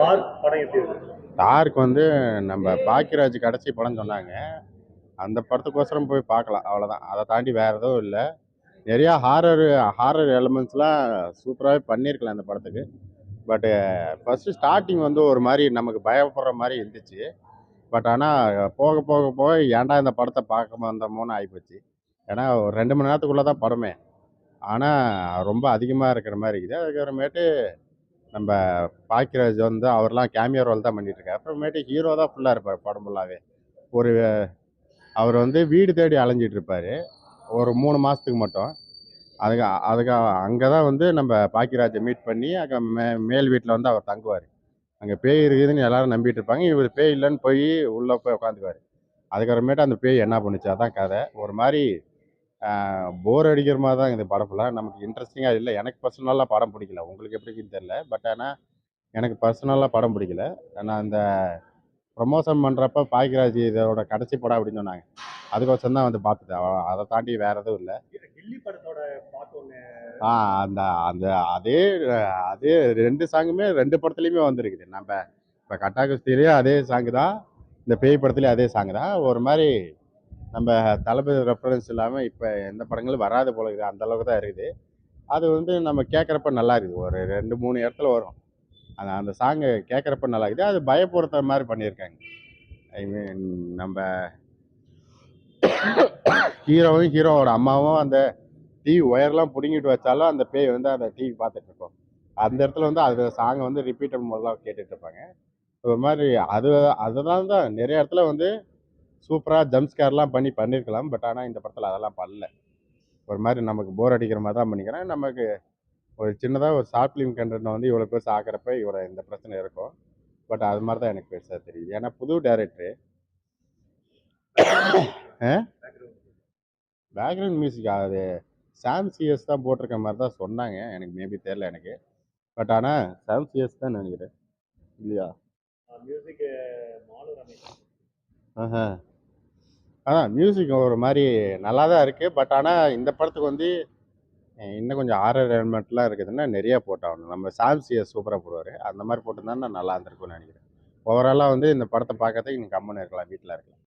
Dark படம் எப்படி இருக்கு? டார்க் வந்து நம்ம பாக்கியராஜ் கடைசி படம் சொன்னாங்க. அந்த படத்துக்கோசரம் போய் பார்க்கலாம். அவ்வளோதான். அதை தாண்டி வேற எதுவும் இல்லை. நிறையா ஹாரர் ஹாரர் எலமெண்ட்ஸ்லாம் சூப்பராகவே பண்ணியிருக்கலாம் அந்த படத்துக்கு. பட்டு ஃபஸ்ட்டு ஸ்டார்டிங் வந்து ஒரு மாதிரி நமக்கு பயப்படுற மாதிரி இருந்துச்சு. பட் ஆனால் போக போக போக ஏன்டா இந்த படத்தை பார்க்க வந்தோமோன்னு ஆகிப்போச்சு. ஏன்னா ஒரு 2 மணி நேரத்துக்குள்ளே தான் படமே. ஆனால் ரொம்ப அதிகமாக இருக்கிற மாதிரி இருக்குது. அதுக்கப்புறமேட்டு நம்ம பாக்கியராஜ் வந்து அவர்லாம் கேமியோ ரோல் தான் பண்ணிட்டு இருக்காரு. அப்புறமேட்டு ஹீரோ தான் ஃபுல்லாக இருப்பார் படம் ஃபுல்லாகவே. ஒரு அவர் வந்து வீடு தேடி அலைஞ்சிட்டு இருப்பார் ஒரு 3 மாதத்துக்கு மட்டும். அதுக்கு அதுக்கு அங்கே தான் வந்து நம்ம பாக்கியராஜை மீட் பண்ணி அங்கே மேல் வீட்டில் வந்து அவர் தங்குவார். அங்கே பேய் இருக்குதுன்னு எல்லாரும் நம்பிட்டு இருப்பாங்க. இவர் பேய் இல்லைன்னு போய் உள்ளே போய் உட்காந்துக்குவார். அதுக்கப்புறமேட்டு அந்த பேய் என்ன பண்ணுச்சு அதான் கதை. ஒரு மாதிரி போர் அடிக்கிற மாதிரி தான் இந்த படம் ஃபுல்லாக. நமக்கு இன்ட்ரெஸ்டிங்காக இல்லை. எனக்கு பர்சனலாக படம் பிடிக்கல. உங்களுக்கு எப்படின்னு தெரியல. பட் ஆனால் எனக்கு பர்சனலாக படம் பிடிக்கல. நான் அந்த ப்ரொமோஷன் பண்ணுறப்ப பாக்கியராஜ் இதோட கடைசி படம் அப்படின்னு சொன்னாங்க. அதுக்கோசரம் தான் வந்து பார்த்துட்டேன். அதை தாண்டி வேற எதுவும் இல்லை. கில்லி படத்தோட பாட்டு ஒன்று. அந்த அந்த அதே அதே 2 சாங்குமே 2 படத்துலையுமே வந்திருக்குது. நம்ம இப்போ கட்டா குஸ்திலேயே அதே சாங்கு தான். இந்த பேய் படத்துலேயும் அதே சாங்கு தான். ஒரு மாதிரி நம்ம தளபதி ரெஃபரன்ஸ் இல்லாமல் இப்போ எந்த படங்களும் வராது போல இருக்குது. அந்த அளவுக்கு தான் இருக்குது. அது வந்து நம்ம கேட்குறப்ப நல்லா இருக்குது. ஒரு 2, 3 இடத்துல வரும். அந்த சாங்கு கேட்குறப்ப நல்லா இருக்குது. அது பயப்படுத்துற மாதிரி பண்ணியிருக்காங்க. ஐ மீன் நம்ம ஹீரோவும் ஹீரோவோட அம்மாவும் அந்த டிவி ஒயர்லாம் பிடுங்கிட்டு வச்சாலும் அந்த பேய் வந்து அந்த டிவி பார்த்துட்டு இருக்கும். அந்த இடத்துல வந்து அது சாங்கை வந்து ரிப்பீட்டட் மோட்லாம் கேட்டுட்டு இருப்பாங்க. ஒரு மாதிரி அது அதனால தான் நிறைய இடத்துல வந்து சூப்பராக ஜம்ப்ஸ்கேர்லாம் பண்ணியிருக்கலாம். பட் ஆனால் இந்த படத்தில் அதெல்லாம் பண்ணல. ஒரு மாதிரி நமக்கு போர் அடிக்கிற மாதிரி தான் பண்ணிக்கிறேன். நமக்கு ஒரு சின்னதாக ஒரு ஷார்ட் ஃபிலிம் கண்டென்ட் வந்து இவ்வளோ பெருசு ஆக்கிறப்ப இவ்வளோ இந்த பிரச்சனை இருக்கும். பட் அது மாதிரி தான் எனக்கு பெருசாக தெரியுது. ஏன்னா புது டைரக்டரு. பேக்ரவுண்ட் மியூசிக் அது சாம் சிஎஸ் தான் போட்டிருக்க மாதிரி தான் சொன்னாங்க. எனக்கு மேபி தெரியல எனக்கு. பட் ஆனால் சாம் சிஎஸ் தான் நினைக்கிறேன் இல்லையா? மியூசிக் மாலு ரமேஷ். ஆஹா. அதான் மியூசிக் ஒரு மாதிரி நல்லா தான் இருக்குது. பட் ஆனால் இந்த படத்துக்கு வந்து இன்னும் கொஞ்சம் ஆர்ஆர் எலிமெண்ட்லாம் இருக்குதுன்னா நிறையா போட்டாகணும். நம்ம சாம் சிஎஸ் சூப்பராக போடுவார். அந்த மாதிரி போட்டிருந்தாங்கன்னா நல்லா இருந்திருக்கும்னு நினைக்கிறேன். ஓவராலாக வந்து இந்த படத்தை பார்க்கறதுக்கு நீங்கள் கம்முன்னு இருக்கலாம், வீட்டில் இருக்கலாம்.